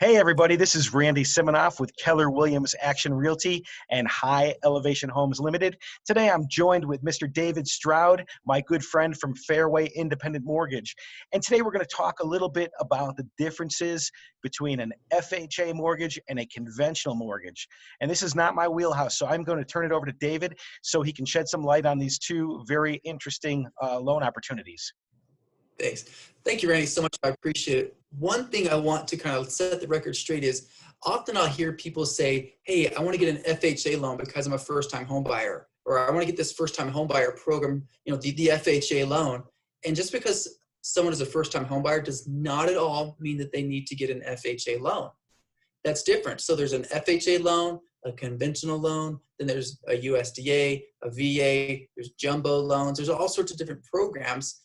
Hey everybody, this is Randy Siminoff with Keller Williams Action Realty and High Elevation Homes Limited. Today I'm joined with Mr. David Stroud, my good friend from Fairway Independent Mortgage. And today we're going to talk a little bit about the differences between an FHA mortgage and a conventional mortgage. And this is not my wheelhouse, so I'm going to turn it over to David so he can shed some light on these two very interesting loan opportunities. Thanks. Thank you, Randy, so much. I appreciate it. One thing I want to kind of set the record straight is often I'll hear people say, hey, I want to get an FHA loan because I'm a first-time home buyer, or I want to get this first-time home buyer program, the FHA loan. And just because someone is a first-time home buyer does not at all mean that they need to get an FHA loan. That's different. So there's an FHA loan, a conventional loan, then there's a USDA, a VA, there's jumbo loans. There's all sorts of different programs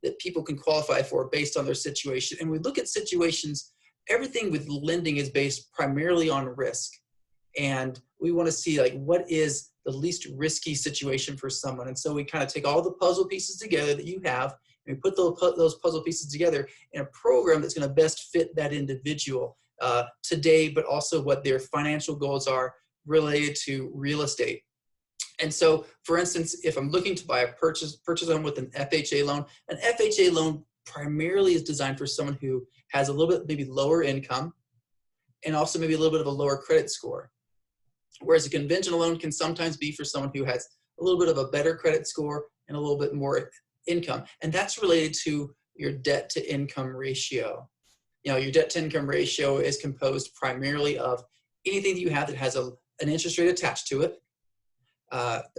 that people can qualify for based on their situation. And we look at situations, everything with lending is based primarily on risk. And we want to see what is the least risky situation for someone. And so we kind of take all the puzzle pieces together that you have, and we put those puzzle pieces together in a program that's going to best fit that individual today, but also what their financial goals are related to real estate. And so, for instance, if I'm looking to buy a purchase home with an FHA loan primarily is designed for someone who has a little bit maybe lower income and also maybe a little bit of a lower credit score. Whereas a conventional loan can sometimes be for someone who has a little bit of a better credit score and a little bit more income. And that's related to your debt to income ratio. Your debt to income ratio is composed primarily of anything that you have that has an interest rate attached to it.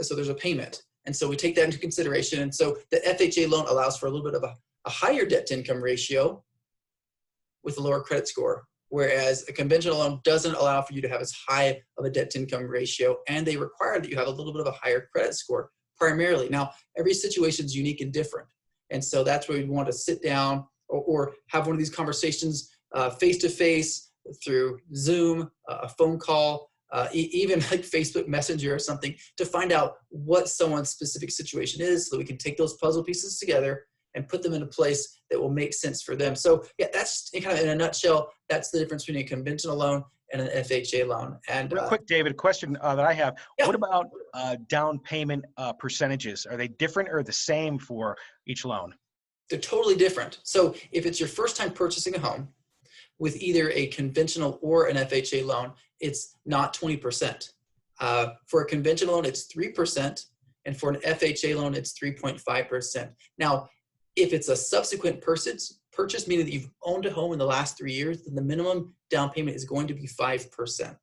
So there's a payment. And so we take that into consideration. And so the FHA loan allows for a little bit of a higher debt to income ratio with a lower credit score, whereas a conventional loan doesn't allow for you to have as high of a debt to income ratio, and they require that you have a little bit of a higher credit score primarily. Now, every situation is unique and different. And so that's where we want to sit down or have one of these conversations face-to-face through Zoom, a phone call, even like Facebook Messenger or something, to find out what someone's specific situation is so that we can take those puzzle pieces together and put them in a place that will make sense for them. So yeah, that's kind of in a nutshell, that's the difference between a conventional loan and an FHA loan. And real quick, David, a question that I have. Yeah. What about down payment percentages? Are they different or the same for each loan? They're totally different. So if it's your first time purchasing a home with either a conventional or an FHA loan, it's not 20%. For a conventional loan, it's 3%. And for an FHA loan, it's 3.5%. Now, if it's a subsequent purchase, meaning that you've owned a home in the last 3 years, then the minimum down payment is going to be 5%.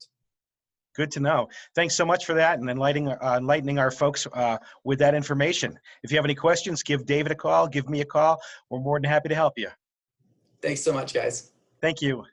Good to know. Thanks so much for that and enlightening our folks with that information. If you have any questions, give David a call, give me a call. We're more than happy to help you. Thanks so much, guys. Thank you.